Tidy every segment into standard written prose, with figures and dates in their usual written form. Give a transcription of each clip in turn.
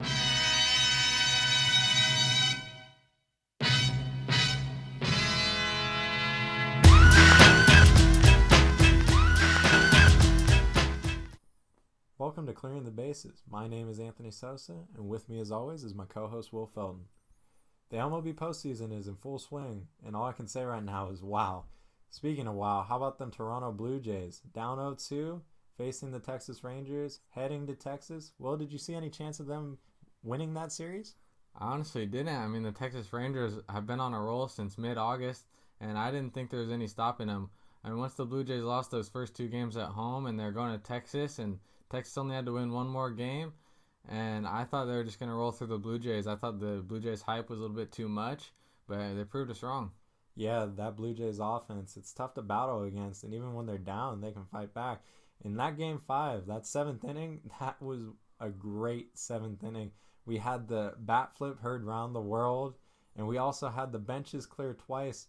Welcome to Clearing the Bases. My name is Anthony Sosa, and with me as always is my co-host Will Felton. The MLB postseason is in full swing, and all I can say right now is wow. Speaking of wow, how about them Toronto Blue Jays? Down 0-2, facing the Texas Rangers, heading to Texas. Well, did you see any chance of them winning that series? I honestly didn't. I mean, the Texas Rangers have been on a roll since mid-August, and I didn't think there was any stopping them. I mean, once the Blue Jays lost those first two games at home, and they're going to Texas, and Texas only had to win one more game, and I thought they were just going to roll through the Blue Jays. I thought the Blue Jays hype was a little bit too much, but they proved us wrong. Yeah, that Blue Jays offense, it's tough to battle against, and even when they're down, they can fight back. In that game 5, that 7th inning, that was a great 7th inning. We had the bat flip heard around the world, and we also had the benches clear twice.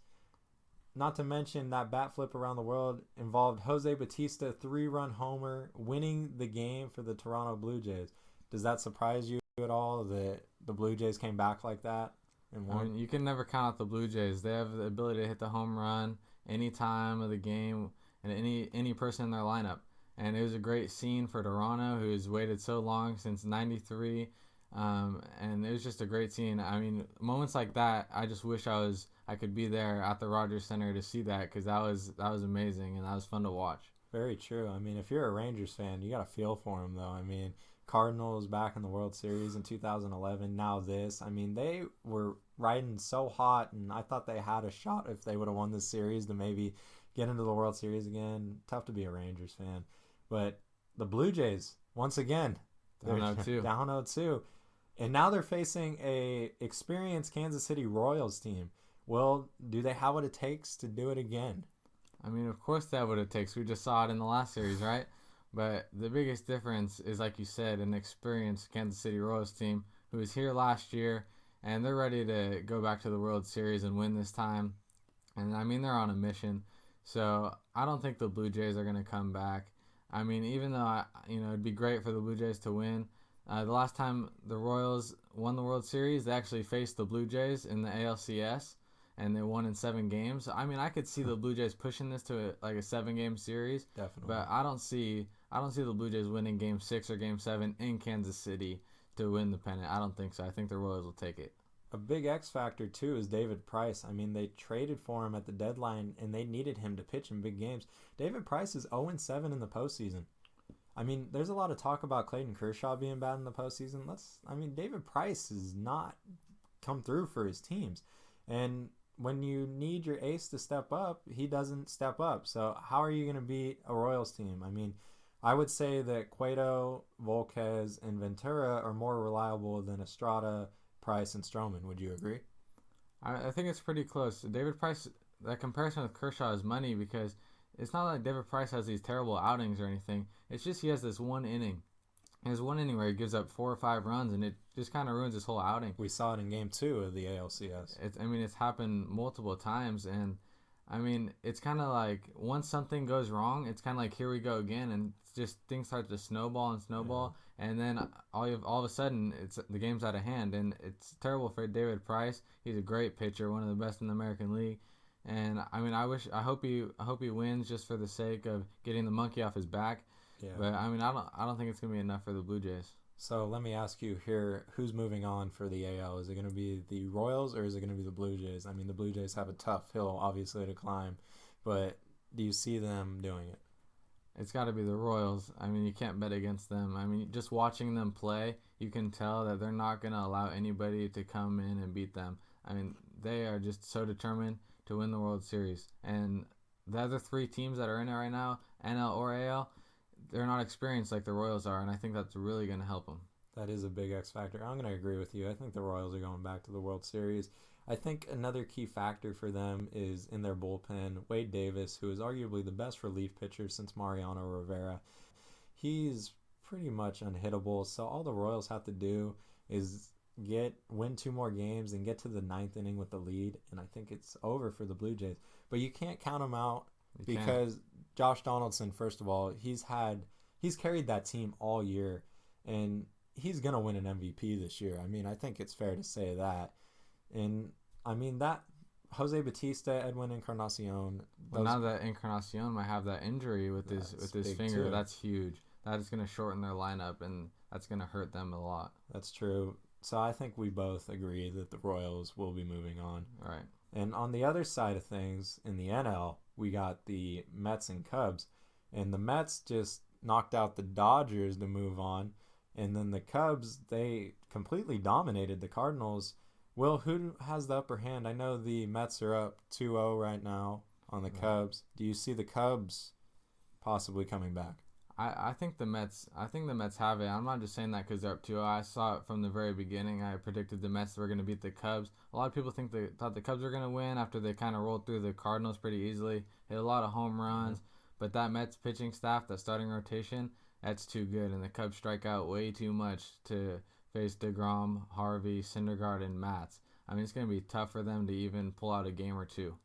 Not to mention that bat flip around the world involved Jose Bautista 3-run homer, winning the game for the Toronto Blue Jays. Does that surprise you at all that the Blue Jays came back like that and won? I mean, you can never count out the Blue Jays. They have the ability to hit the home run any time of the game and any person in their lineup. And it was a great scene for Toronto, who's waited so long since '93. And it was just a great scene. I mean, moments like that, I just wish I could be there at the Rogers Center to see that, because that was amazing and that was fun to watch. Very true. I mean, if you're a Rangers fan, you got to feel for them, though. I mean, Cardinals back in the World Series in 2011, now this. I mean, they were riding so hot, and I thought they had a shot if they would have won this series to maybe get into the World Series again. Tough to be a Rangers fan. But the Blue Jays, once again, they're Down 0-2. Down 0-2. And now they're facing a experienced Kansas City Royals team. Well, do they have what it takes to do it again? I mean, of course they have what it takes. We just saw it in the last series, right? But the biggest difference is, like you said, an experienced Kansas City Royals team who was here last year, and they're ready to go back to the World Series and win this time. And, I mean, they're on a mission. So I don't think the Blue Jays are going to come back. I mean, even though, it'd be great for the Blue Jays to win. The last time the Royals won the World Series, they actually faced the Blue Jays in the ALCS, and they won in 7 games. I mean, I could see the Blue Jays pushing this to a 7-game series. Definitely. But I don't see the Blue Jays winning Game 6 or Game 7 in Kansas City to win the pennant. I don't think so. I think the Royals will take it. A big X factor, too, is David Price. I mean, they traded for him at the deadline, and they needed him to pitch in big games. David Price is 0-7 in the postseason. I mean, there's a lot of talk about Clayton Kershaw being bad in the postseason. David Price has not come through for his teams. And when you need your ace to step up, he doesn't step up. So how are you going to beat a Royals team? I mean, I would say that Cueto, Volquez, and Ventura are more reliable than Estrada, Price, and Stroman. Would you agree? I think it's pretty close. David Price, that comparison with Kershaw is money, because it's not like David Price has these terrible outings or anything. It's just he has this one inning. There's one inning where he gives up 4 or 5 runs, and it just kind of ruins his whole outing. We saw it in Game 2 of the ALCS. It's happened multiple times, and I mean, it's kind of like once something goes wrong, it's kind of like here we go again, and just things start to snowball and snowball, and then all of a sudden the game's out of hand, and it's terrible for David Price. He's a great pitcher, one of the best in the American League, and I mean, I hope he wins just for the sake of getting the monkey off his back. Yeah. But I mean, I don't think it's gonna be enough for the Blue Jays. So let me ask you here, who's moving on for the AL? Is it going to be the Royals or is it going to be the Blue Jays? I mean, the Blue Jays have a tough hill, obviously, to climb, but do you see them doing it? It's got to be the Royals. I mean, you can't bet against them. I mean, just watching them play, you can tell that they're not going to allow anybody to come in and beat them. I mean, they are just so determined to win the World Series. And the other 3 teams that are in it right now, NL or AL, they're not experienced like the Royals are, and I think that's really going to help them. That is a big X factor. I'm going to agree with you. I think the Royals are going back to the World Series. I think another key factor for them is in their bullpen. Wade Davis, who is arguably the best relief pitcher since Mariano Rivera, he's pretty much unhittable. So all the Royals have to do is win 2 more games and get to the 9th inning with the lead, and I think it's over for the Blue Jays. But you can't count them out because Josh Donaldson, first of all, he's carried that team all year, and he's going to win an MVP this year. I mean, I think it's fair to say that. And, I mean, that Jose Batista, Edwin Encarnacion. Well, now that Encarnacion might have that injury with his finger, too. That's huge. That is going to shorten their lineup, and that's going to hurt them a lot. That's true. So I think we both agree that the Royals will be moving on. Right. And on the other side of things, in the NL, we got the Mets and Cubs. And the Mets just knocked out the Dodgers to move on. And then the Cubs, they completely dominated the Cardinals. Will, who has the upper hand? I know the Mets are up 2-0 right now on the Cubs. Do you see the Cubs possibly coming back? I think the Mets have it. I'm not just saying that because they're up 2-0. I saw it from the very beginning. I predicted the Mets were going to beat the Cubs. A lot of people thought the Cubs were going to win after they kind of rolled through the Cardinals pretty easily. Hit a lot of home runs. But that Mets pitching staff, that starting rotation, that's too good. And the Cubs strike out way too much to face DeGrom, Harvey, Syndergaard, and Matz. I mean, it's going to be tough for them to even pull out a game or two.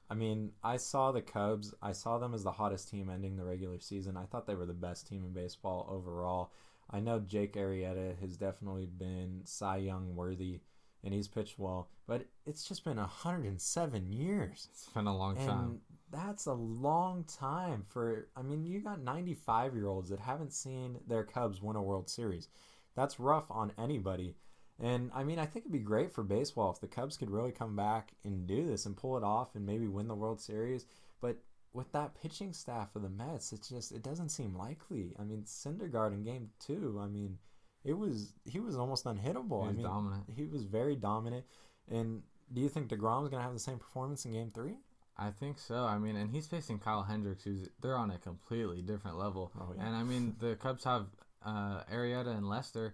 I mean, I saw the Cubs. I saw them as the hottest team ending the regular season. I thought they were the best team in baseball overall. I know Jake Arrieta has definitely been Cy Young worthy, and he's pitched well. But it's just been 107 years. It's been a long time. And that's a long time for, I mean, you got 95-year-olds that haven't seen their Cubs win a World Series. That's rough on anybody. And, I mean, I think it'd be great for baseball if the Cubs could really come back and do this and pull it off and maybe win the World Series. But with that pitching staff of the Mets, it doesn't seem likely. I mean, Syndergaard in Game 2, I mean, he was almost unhittable. He was dominant. He was very dominant. And do you think DeGrom's going to have the same performance in Game 3? I think so. I mean, and he's facing Kyle Hendricks, they're on a completely different level. Oh, yeah. And, I mean, the Cubs have Arrieta and Lester,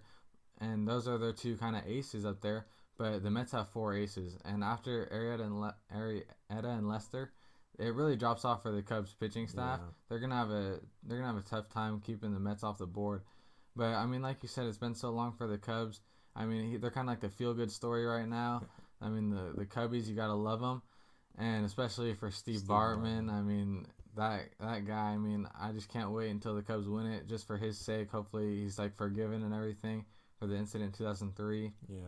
and those are their two kind of aces up there. But the Mets have 4 aces, and after Arrieta and Lester, it really drops off for the Cubs pitching staff. Yeah. They're gonna have a tough time keeping the Mets off the board. But I mean, like you said, it's been so long for the Cubs. I mean, they're kind of like the feel-good story right now. I mean, the Cubbies, you gotta love them, and especially for Steve Bartman. I mean, that guy. I mean, I just can't wait until the Cubs win it, just for his sake. Hopefully, he's like forgiven and everything for the incident in 2003. Yeah.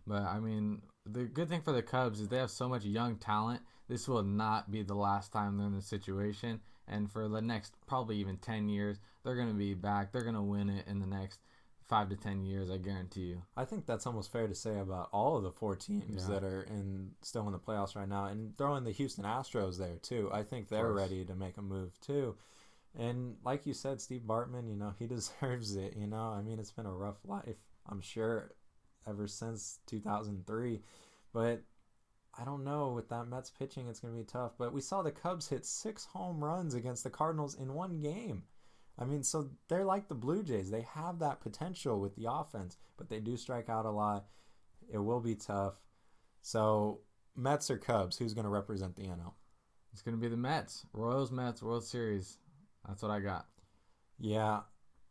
But, I mean, the good thing for the Cubs is they have so much young talent. This will not be the last time they're in this situation. And for the next probably even 10 years, they're going to be back. They're going to win it in the next 5 to 10 years, I guarantee you. I think that's almost fair to say about all of the 4 teams that are still in the playoffs right now. And throwing the Houston Astros there, too. I think they're ready to make a move, too. And like you said, Steve Bartman, he deserves it. I mean, it's been a rough life, I'm sure, ever since 2003. But I don't know. With that Mets pitching, it's going to be tough. But we saw the Cubs hit 6 home runs against the Cardinals in one game. I mean, so they're like the Blue Jays. They have that potential with the offense, but they do strike out a lot. It will be tough. So, Mets or Cubs, who's going to represent the NL? It's going to be the Mets. Royals, Mets, World Series. That's what I got. Yeah,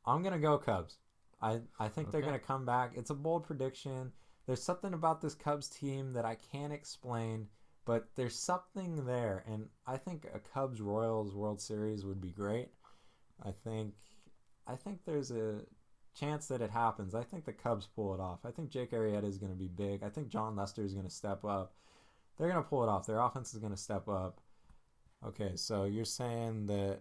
I'm going to go Cubs. I think they're going to come back. It's a bold prediction. There's something about this Cubs team that I can't explain, but there's something there. And I think a Cubs-Royals World Series would be great. I think there's a chance that it happens. I think the Cubs pull it off. I think Jake Arrieta is going to be big. I think John Lester is going to step up. They're going to pull it off. Their offense is going to step up. Okay, so you're saying that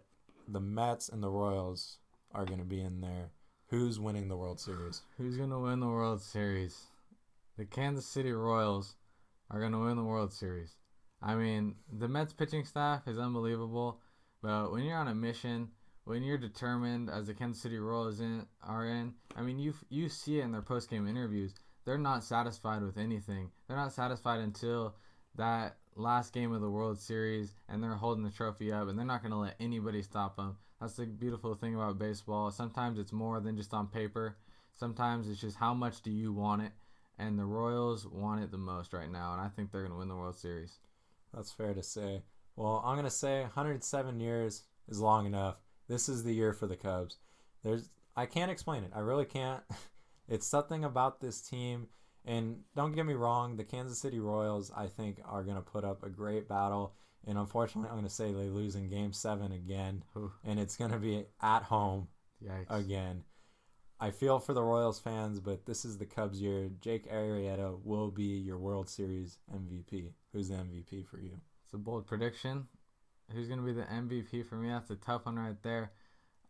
the Mets and the Royals are going to be in there. Who's winning the World Series? Who's going to win the World Series? The Kansas City Royals are going to win the World Series. I mean, the Mets pitching staff is unbelievable, but when you're on a mission, when you're determined, as the Kansas City Royals are in, I mean, you see it in their post-game interviews. They're not satisfied with anything. They're not satisfied until that last game of the World Series, and they're holding the trophy up, and they're not going to let anybody stop them. That's the beautiful thing about baseball. Sometimes it's more than just on paper. Sometimes it's just how much do you want it, and the Royals want it the most right now, and I think they're going to win the World Series. That's fair to say. Well, I'm going to say 107 years is long enough. This is the year for the Cubs. I can't explain it. I really can't. It's something about this team. And don't get me wrong, the Kansas City Royals, I think, are going to put up a great battle. And unfortunately, I'm going to say they lose in Game 7 again. Ooh. And it's going to be at home Yikes. again. I feel for the Royals fans, but this is the Cubs year. Jake Arrieta will be your World Series MVP. Who's the MVP for you? It's a bold prediction. Who's going to be the MVP for me? That's a tough one right there.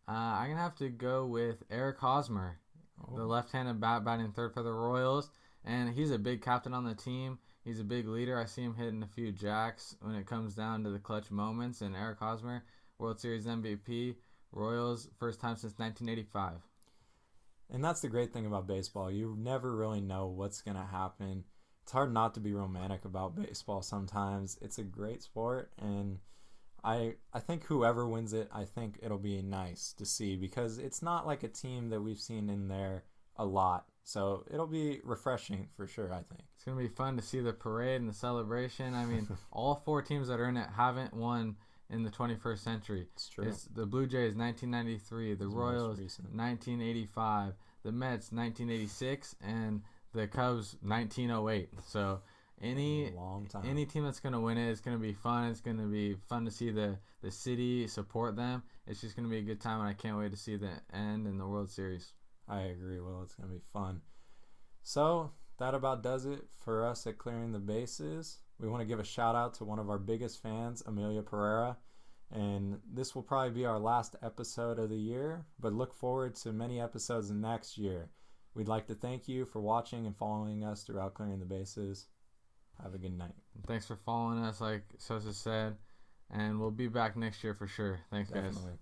I'm going to have to go with Eric Hosmer, the left-handed batting third for the Royals. And he's a big captain on the team. He's a big leader. I see him hitting a few jacks when it comes down to the clutch moments. And Eric Hosmer, World Series MVP, Royals, first time since 1985. And that's the great thing about baseball. You never really know what's going to happen. It's hard not to be romantic about baseball sometimes. It's a great sport, and I think whoever wins it, I think it'll be nice to see because it's not like a team that we've seen in there a lot. So it'll be refreshing for sure, I think. It's going to be fun to see the parade and the celebration. I mean, all 4 teams that are in it haven't won in the 21st century. It's true. It's the Blue Jays 1993, the Royals 1985, the Mets 1986, and the Cubs 1908. So any team that's going to win it, it's going to be fun. It's going to be fun to see the city support them. It's just going to be a good time, and I can't wait to see the end in the World Series. I agree. Well, it's going to be fun. So that about does it for us at Clearing the Bases. We want to give a shout out to one of our biggest fans, Amelia Pereira. And this will probably be our last episode of the year, but look forward to many episodes next year. We'd like to thank you for watching and following us throughout Clearing the Bases. Have a good night. Thanks for following us, like Sosa said. And we'll be back next year for sure. Thanks, guys. Definitely.